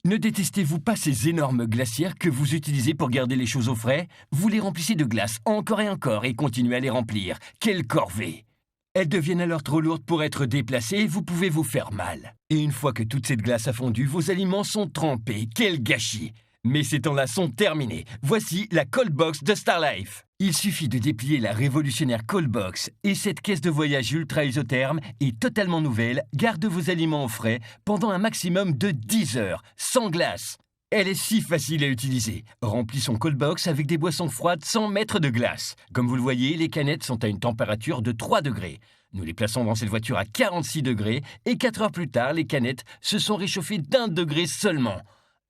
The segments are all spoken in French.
Ne détestez-vous pas ces énormes glacières que vous utilisez pour garder les choses au frais? Vous les remplissez de glace encore et encore et continuez à les remplir. Quelle corvée! Elles deviennent alors trop lourdes pour être déplacées et vous pouvez vous faire mal. Et une fois que toute cette glace a fondu, vos aliments sont trempés. Quel gâchis! Mais ces temps-là sont terminés. Voici la Cold Box de Starlife. Il suffit de déplier la révolutionnaire Cold Box et cette caisse de voyage ultra isotherme est totalement nouvelle, garde vos aliments au frais pendant un maximum de 10 heures, sans glace. Elle est si facile à utiliser. Remplis son cold box avec des boissons froides sans mettre de glace. Comme vous le voyez, les canettes sont à une température de 3 degrés. Nous les plaçons dans cette voiture à 46 degrés et 4 heures plus tard, les canettes se sont réchauffées d'1 degré seulement.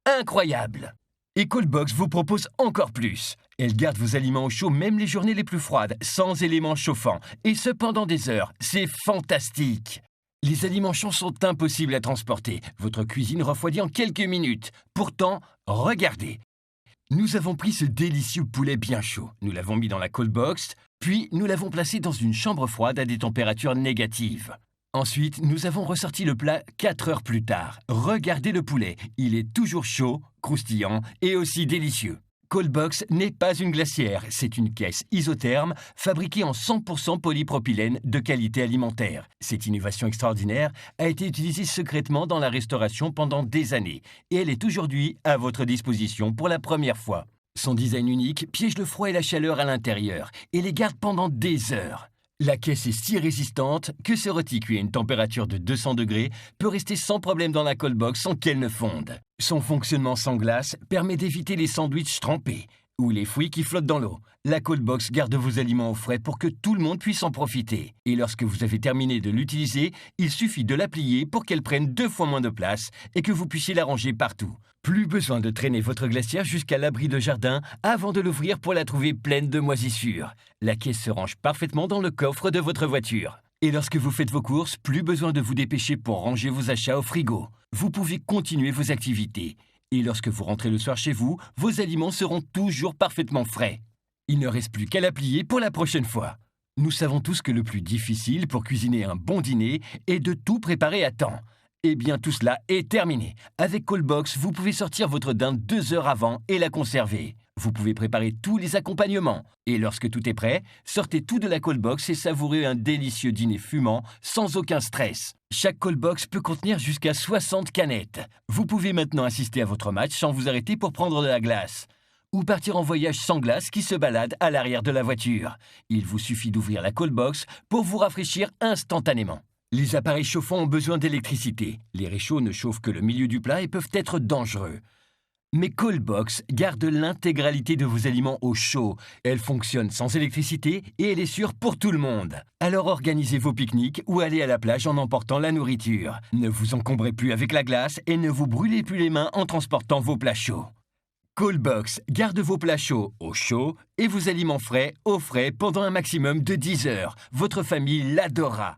Incroyable! Et Coldbox vous propose encore plus. Elle garde vos aliments au chaud même les journées les plus froides, sans éléments chauffants, et ce pendant des heures. C'est fantastique! Les aliments chauds sont impossibles à transporter. Votre cuisine refroidit en quelques minutes. Pourtant, regardez. Nous avons pris ce délicieux poulet bien chaud. Nous l'avons mis dans la cold box, puis nous l'avons placé dans une chambre froide à des températures négatives. Ensuite, nous avons ressorti le plat 4 heures plus tard. Regardez le poulet. Il est toujours chaud, croustillant et aussi délicieux. Coldbox n'est pas une glacière, c'est une caisse isotherme fabriquée en 100% polypropylène de qualité alimentaire. Cette innovation extraordinaire a été utilisée secrètement dans la restauration pendant des années et elle est aujourd'hui à votre disposition pour la première fois. Son design unique piège le froid et la chaleur à l'intérieur et les garde pendant des heures. La caisse est si résistante que ce rôti cuit à une température de 200 degrés peut rester sans problème dans la cold box sans qu'elle ne fonde. Son fonctionnement sans glace permet d'éviter les sandwichs trempés ou les fruits qui flottent dans l'eau. La cold box garde vos aliments au frais pour que tout le monde puisse en profiter. Et lorsque vous avez terminé de l'utiliser, il suffit de la plier pour qu'elle prenne 2 fois moins de place et que vous puissiez la ranger partout. Plus besoin de traîner votre glacière jusqu'à l'abri de jardin avant de l'ouvrir pour la trouver pleine de moisissures. La caisse se range parfaitement dans le coffre de votre voiture. Et lorsque vous faites vos courses, plus besoin de vous dépêcher pour ranger vos achats au frigo. Vous pouvez continuer vos activités. Et lorsque vous rentrez le soir chez vous, vos aliments seront toujours parfaitement frais. Il ne reste plus qu'à la plier pour la prochaine fois. Nous savons tous que le plus difficile pour cuisiner un bon dîner est de tout préparer à temps. Eh bien, tout cela est terminé. Avec Coldbox, vous pouvez sortir votre dinde 2 heures avant et la conserver. Vous pouvez préparer tous les accompagnements. Et lorsque tout est prêt, sortez tout de la Coldbox et savourez un délicieux dîner fumant sans aucun stress. Chaque Coldbox peut contenir jusqu'à 60 canettes. Vous pouvez maintenant assister à votre match sans vous arrêter pour prendre de la glace. Ou partir en voyage sans glace qui se balade à l'arrière de la voiture. Il vous suffit d'ouvrir la Coldbox pour vous rafraîchir instantanément. Les appareils chauffants ont besoin d'électricité. Les réchauds ne chauffent que le milieu du plat et peuvent être dangereux. Mais Coldbox garde l'intégralité de vos aliments au chaud. Elle fonctionne sans électricité et elle est sûre pour tout le monde. Alors organisez vos pique-niques ou allez à la plage en emportant la nourriture. Ne vous encombrez plus avec la glace et ne vous brûlez plus les mains en transportant vos plats chauds. Coldbox garde vos plats chauds au chaud et vos aliments frais au frais pendant un maximum de 10 heures. Votre famille l'adorera.